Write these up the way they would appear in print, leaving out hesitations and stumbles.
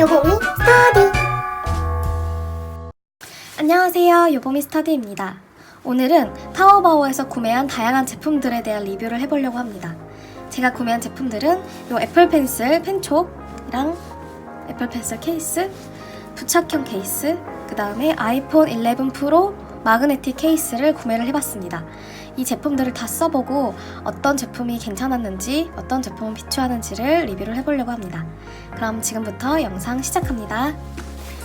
요보미 스터디. 안녕하세요, 요보미 스터디입니다. 오늘은 타오바오에서 구매한 다양한 제품들에 대한 리뷰를 해보려고 합니다. 제가 구매한 제품들은 요 애플 펜슬 펜촉이랑 애플 펜슬 케이스, 부착형 케이스, 그 다음에 아이폰 11 프로 마그네틱 케이스를 구매를 해봤습니다. 이 제품들을 다 써보고 어떤 제품이 괜찮았는지, 어떤 제품은 비추하는지를 리뷰를 해보려고 합니다. 그럼 지금부터 영상 시작합니다.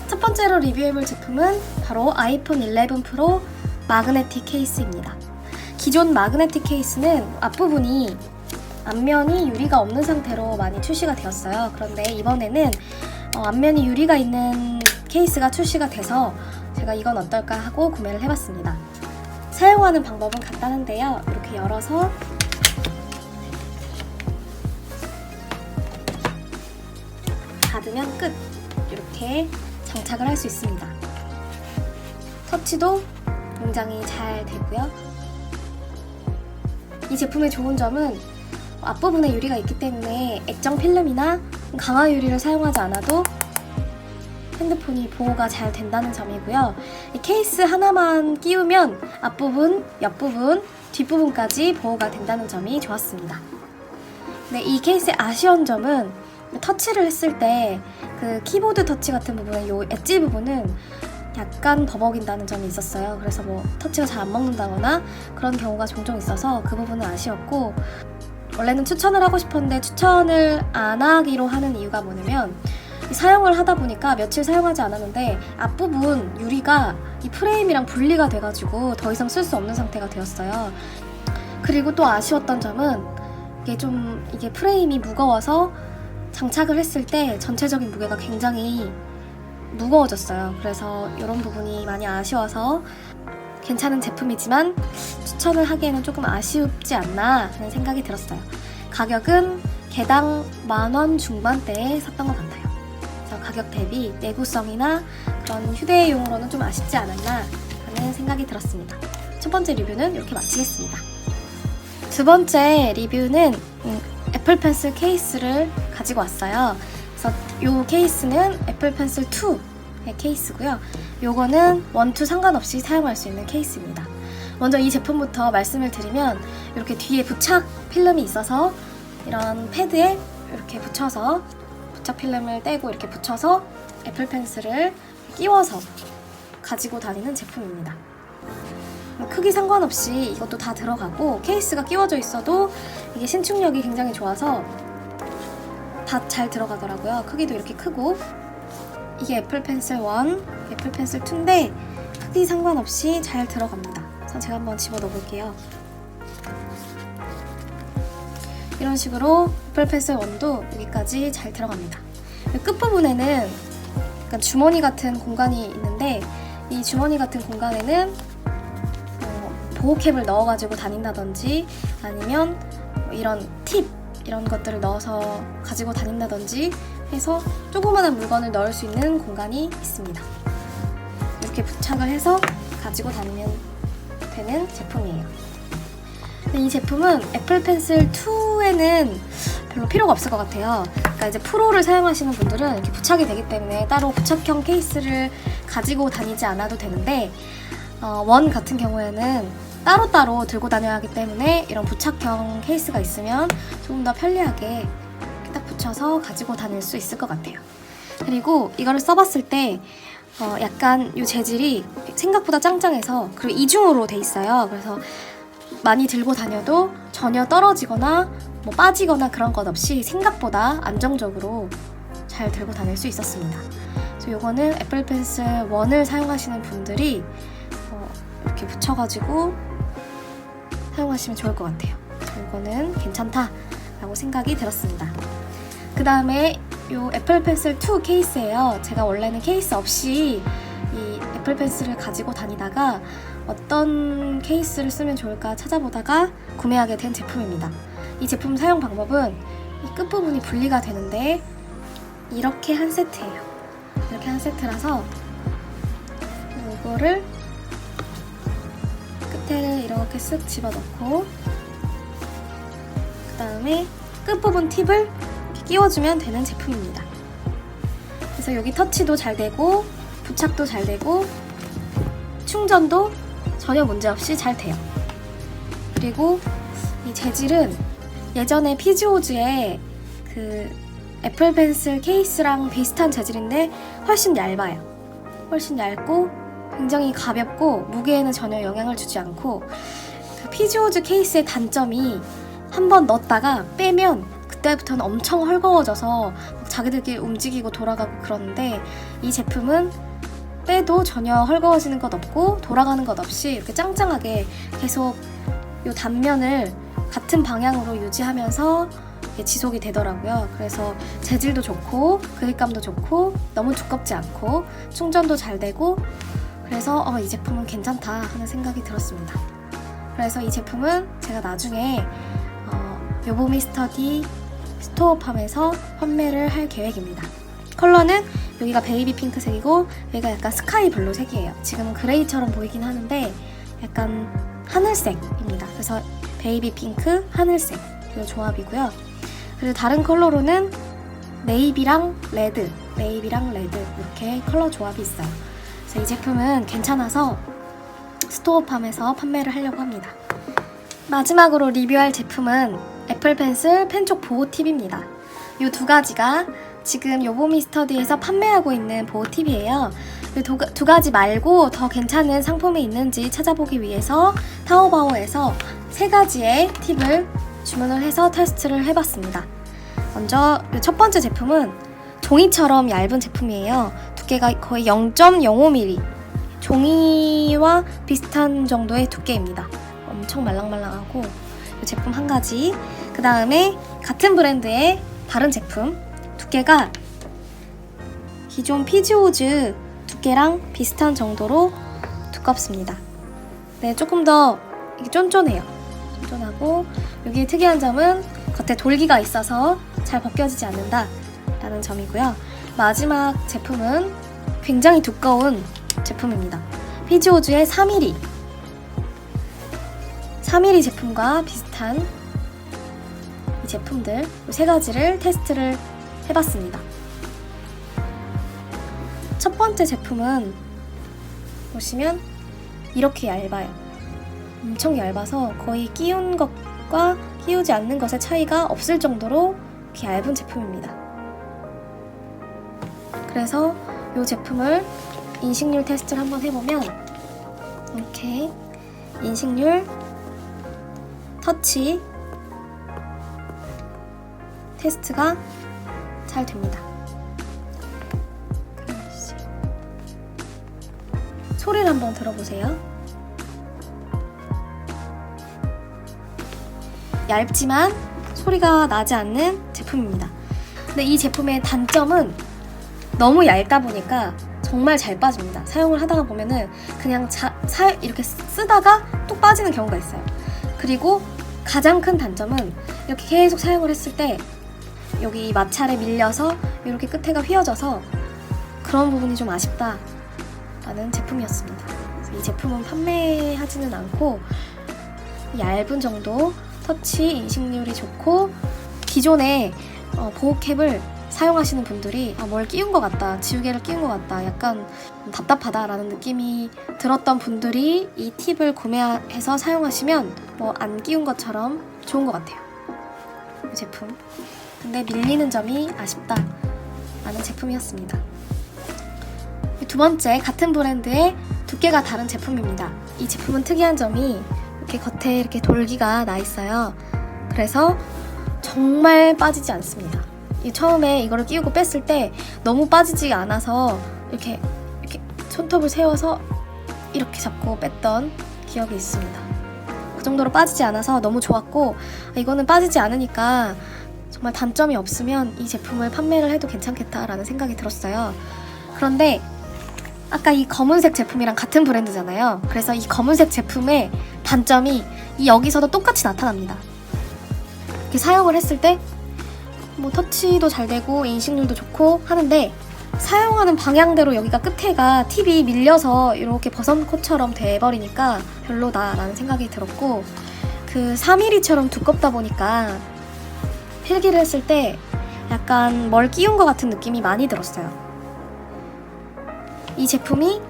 첫 번째로 리뷰해볼 제품은 바로 아이폰 11 프로 마그네틱 케이스입니다. 기존 마그네틱 케이스는 앞부분이 앞면이 유리가 없는 상태로 많이 출시가 되었어요. 그런데 이번에는 앞면이 유리가 있는 케이스가 출시가 돼서 제가 이건 어떨까 하고 구매를 해봤습니다. 사용하는 방법은 간단한데요. 이렇게 열어서 닫으면 끝! 이렇게 장착을 할 수 있습니다. 터치도 굉장히 잘 되고요. 이 제품의 좋은 점은 앞부분에 유리가 있기 때문에 액정 필름이나 강화 유리를 사용하지 않아도 핸드폰이 보호가 잘 된다는 점이고요. 이 케이스 하나만 끼우면 앞부분, 옆부분, 뒷부분까지 보호가 된다는 점이 좋았습니다. 근데 이 케이스의 아쉬운 점은 터치를 했을 때 그 키보드 터치 같은 부분, 요 엣지 부분은 약간 버벅인다는 점이 있었어요. 그래서 뭐 터치가 잘 안 먹는다거나 그런 경우가 종종 있어서 그 부분은 아쉬웠고, 원래는 추천을 하고 싶었는데 추천을 안 하기로 하는 이유가 뭐냐면, 사용을 하다 보니까 며칠 사용하지 않았는데 앞부분 유리가 이 프레임이랑 분리가 돼가지고 더 이상 쓸 수 없는 상태가 되었어요. 그리고 또 아쉬웠던 점은 이게 프레임이 무거워서 장착을 했을 때 전체적인 무게가 굉장히 무거워졌어요. 그래서 이런 부분이 많이 아쉬워서 괜찮은 제품이지만 추천을 하기에는 조금 아쉽지 않나 하는 생각이 들었어요. 가격은 개당 10,000원 중반대에 샀던 것 같아요. 그래서 가격 대비 내구성이나 그런 휴대용으로는 좀 아쉽지 않았나 하는 생각이 들었습니다. 첫 번째 리뷰는 이렇게 마치겠습니다. 두 번째 리뷰는 애플 펜슬 케이스를 가지고 왔어요. 그래서 이 케이스는 애플 펜슬 2의 케이스고요. 요거는 1, 2 상관없이 사용할 수 있는 케이스입니다. 먼저 이 제품부터 말씀을 드리면, 이렇게 뒤에 부착 필름이 있어서 이런 패드에 이렇게 붙여서 부착 필름을 떼고 이렇게 붙여서 애플 펜슬을 끼워서 가지고 다니는 제품입니다. 크기 상관없이 이것도 다 들어가고, 케이스가 끼워져 있어도 이게 신축력이 굉장히 좋아서 다 잘 들어가더라고요. 크기도 이렇게 크고, 이게 애플 펜슬 1, 애플 펜슬 2인데 크기 상관없이 잘 들어갑니다. 그래서 제가 한번 집어넣어 볼게요. 이런 식으로 애플 펜슬 1도 여기까지 잘 들어갑니다. 끝부분에는 약간 주머니 같은 공간이 있는데, 이 주머니 같은 공간에는 보호캡을 넣어가지고 다닌다든지, 아니면 이런 팁 이런 것들을 넣어서 가지고 다닌다든지 해서 조그마한 물건을 넣을 수 있는 공간이 있습니다. 이렇게 부착을 해서 가지고 다니면 되는 제품이에요. 근데 이 제품은 애플 펜슬 2에는 별로 필요가 없을 것 같아요. 그러니까 이제 프로를 사용하시는 분들은 이렇게 부착이 되기 때문에 따로 부착형 케이스를 가지고 다니지 않아도 되는데, 원 같은 경우에는 따로따로 들고 다녀야 하기 때문에 이런 부착형 케이스가 있으면 조금 더 편리하게 이렇게 딱 붙여서 가지고 다닐 수 있을 것 같아요. 그리고 이거를 써봤을 때 약간 이 재질이 생각보다 짱짱해서, 그리고 이중으로 돼 있어요. 그래서 많이 들고 다녀도 전혀 떨어지거나 뭐 빠지거나 그런 것 없이 생각보다 안정적으로 잘 들고 다닐 수 있었습니다. 그래서 이거는 애플 펜슬 1을 사용하시는 분들이 이렇게 붙여가지고 사용하시면 좋을 것 같아요. 이거는 괜찮다라고 생각이 들었습니다. 그 다음에 이 애플 펜슬 2 케이스예요. 제가 원래는 케이스 없이 이 애플 펜슬을 가지고 다니다가 어떤 케이스를 쓰면 좋을까 찾아보다가 구매하게 된 제품입니다. 이 제품 사용 방법은 이 끝부분이 분리가 되는데 이렇게 한 세트예요. 이렇게 한 세트라서 이거를 끝에를 이렇게 쓱 집어넣고, 그 다음에 끝부분 팁을 이렇게 끼워주면 되는 제품입니다. 그래서 여기 터치도 잘 되고 부착도 잘 되고 충전도 전혀 문제없이 잘 돼요. 그리고 이 재질은 예전에 피지오즈의 그 애플 펜슬 케이스랑 비슷한 재질인데 훨씬 얇아요. 훨씬 얇고 굉장히 가볍고 무게에는 전혀 영향을 주지 않고, 그 피지오즈 케이스의 단점이 한번 넣었다가 빼면 그때부터는 엄청 헐거워져서 자기들끼리 움직이고 돌아가고 그러는데, 이 제품은 빼도 전혀 헐거워지는 것 없고 돌아가는 것 없이 이렇게 짱짱하게 계속 이 단면을 같은 방향으로 유지하면서 지속이 되더라고요. 그래서 재질도 좋고 그립감도 좋고 너무 두껍지 않고 충전도 잘 되고, 그래서 이 제품은 괜찮다 하는 생각이 들었습니다. 그래서 이 제품은 제가 나중에 요보미 스터디 스토어팜에서 판매를 할 계획입니다. 컬러는 여기가 베이비 핑크색이고 여기가 약간 스카이 블루 색이에요. 지금은 그레이처럼 보이긴 하는데 약간 하늘색입니다. 그래서 베이비 핑크, 하늘색 이 조합이고요. 그리고 다른 컬러로는 네이비랑 레드 이렇게 컬러 조합이 있어요. 그래서 이 제품은 괜찮아서 스토어팜에서 판매를 하려고 합니다. 마지막으로 리뷰할 제품은 애플 펜슬 펜촉 보호 팁입니다. 이 두 가지가 지금 요보미 스터디에서 판매하고 있는 보호 팁이에요. 이 두 가지 말고 더 괜찮은 상품이 있는지 찾아보기 위해서 타오바오에서 세 가지의 팁을 주문을 해서 테스트를 해봤습니다. 먼저 첫 번째 제품은 종이처럼 얇은 제품이에요. 두께가 거의 0.05mm, 종이와 비슷한 정도의 두께입니다. 엄청 말랑말랑하고 이 제품 한 가지. 그 다음에 같은 브랜드의 다른 제품, 두께가 기존 피지오즈 두께랑 비슷한 정도로 두껍습니다. 네, 조금 더 쫀쫀해요. 쫀쫀하고 여기 특이한 점은 겉에 돌기가 있어서 잘 벗겨지지 않는다 라는 점이고요. 마지막 제품은 굉장히 두꺼운 제품입니다. 피지오즈의 3mm 제품과 비슷한 이 제품들 이 세 가지를 테스트를 해봤습니다. 첫 번째 제품은 보시면 이렇게 얇아요. 엄청 얇아서 거의 끼운 것과 끼우지 않는 것의 차이가 없을 정도로 이렇게 얇은 제품입니다. 그래서 이 제품을 인식률 테스트를 한번 해보면 이렇게 인식률, 터치 테스트가 잘 됩니다. 소리를 한번 들어보세요. 얇지만 소리가 나지 않는 제품입니다. 근데 이 제품의 단점은 너무 얇다 보니까 정말 잘 빠집니다. 사용을 하다가 보면은 그냥 이렇게 쓰다가 또 빠지는 경우가 있어요. 그리고 가장 큰 단점은 이렇게 계속 사용을 했을 때 여기 마찰에 밀려서 이렇게 끝에가 휘어져서 그런 부분이 좀 아쉽다 라는 제품이었습니다. 그래서 이 제품은 판매하지는 않고 얇은 정도, 터치 인식률이 좋고 기존에 보호캡을 사용하시는 분들이 뭘 끼운 것 같다, 지우개를 끼운 것 같다, 약간 답답하다라는 느낌이 들었던 분들이 이 팁을 구매해서 사용하시면 안 끼운 것처럼 좋은 것 같아요. 이 제품. 근데 밀리는 점이 아쉽다 라는 제품이었습니다. 두 번째, 같은 브랜드의 두께가 다른 제품입니다. 이 제품은 특이한 점이 이렇게 겉에 이렇게 돌기가 나 있어요. 그래서 정말 빠지지 않습니다. 처음에 이거를 끼우고 뺐을 때 너무 빠지지 않아서 이렇게 손톱을 세워서 이렇게 잡고 뺐던 기억이 있습니다. 그 정도로 빠지지 않아서 너무 좋았고, 이거는 빠지지 않으니까 정말 단점이 없으면 이 제품을 판매를 해도 괜찮겠다라는 생각이 들었어요. 그런데 아까 이 검은색 제품이랑 같은 브랜드잖아요. 그래서 이 검은색 제품의 단점이 여기서도 똑같이 나타납니다. 이렇게 사용을 했을 때 터치도 잘 되고 인식률도 좋고 하는데 사용하는 방향대로 여기가 끝에가 팁이 밀려서 이렇게 버선코처럼 돼버리니까 별로다라는 생각이 들었고, 그 4mm처럼 두껍다 보니까 필기를 했을 때 약간 뭘 끼운 것 같은 느낌이 많이 들었어요. 이 제품이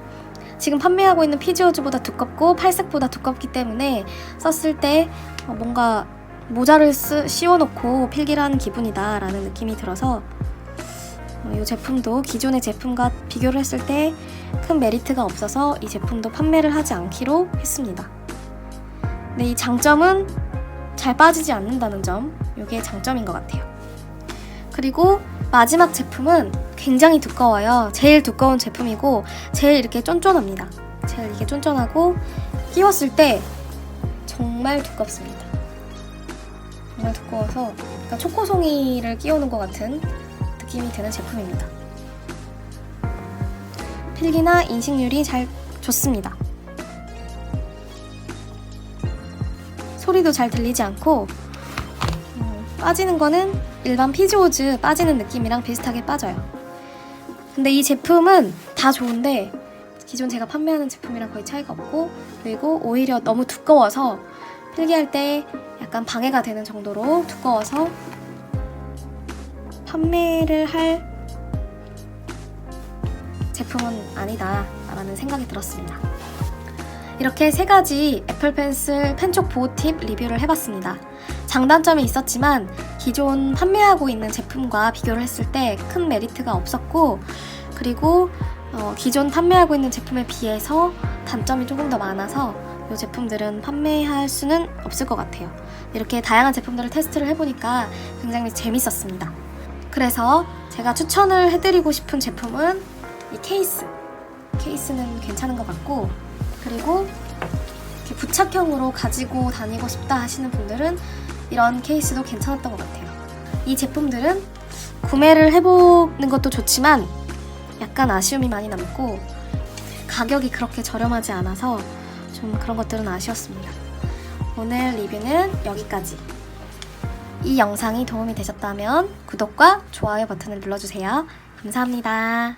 지금 판매하고 있는 피지오즈보다 두껍고 팔색보다 두껍기 때문에 썼을 때 뭔가 모자를 씌워놓고 필기를 하는 기분이다 라는 느낌이 들어서 이 제품도 기존의 제품과 비교를 했을 때 큰 메리트가 없어서 이 제품도 판매를 하지 않기로 했습니다. 근데 이 장점은 잘 빠지지 않는다는 점, 이게 장점인 것 같아요. 그리고 마지막 제품은 굉장히 두꺼워요. 제일 두꺼운 제품이고 제일 이렇게 쫀쫀합니다. 제일 이게 쫀쫀하고 끼웠을 때 정말 두껍습니다. 정말 두꺼워서 약간 초코송이를 끼우는 것 같은 느낌이 드는 제품입니다. 필기나 인식률이 잘 좋습니다. 소리도 잘 들리지 않고 빠지는 거는 일반 피지오즈 빠지는 느낌이랑 비슷하게 빠져요. 근데 이 제품은 다 좋은데 기존 제가 판매하는 제품이랑 거의 차이가 없고, 그리고 오히려 너무 두꺼워서 필기할 때 약간 방해가 되는 정도로 두꺼워서 판매를 할 제품은 아니다 라는 생각이 들었습니다. 이렇게 3가지 애플 펜슬 펜촉 보호 팁 리뷰를 해봤습니다. 장단점이 있었지만 기존 판매하고 있는 제품과 비교를 했을 때 큰 메리트가 없었고, 그리고 기존 판매하고 있는 제품에 비해서 단점이 조금 더 많아서 이 제품들은 판매할 수는 없을 것 같아요. 이렇게 다양한 제품들을 테스트를 해보니까 굉장히 재밌었습니다. 그래서 제가 추천을 해드리고 싶은 제품은 이 케이스는 괜찮은 것 같고, 그리고 이렇게 부착형으로 가지고 다니고 싶다 하시는 분들은 이런 케이스도 괜찮았던 것 같아요. 이 제품들은 구매를 해보는 것도 좋지만 약간 아쉬움이 많이 남고 가격이 그렇게 저렴하지 않아서 좀 그런 것들은 아쉬웠습니다. 오늘 리뷰는 여기까지. 이 영상이 도움이 되셨다면 구독과 좋아요 버튼을 눌러주세요. 감사합니다.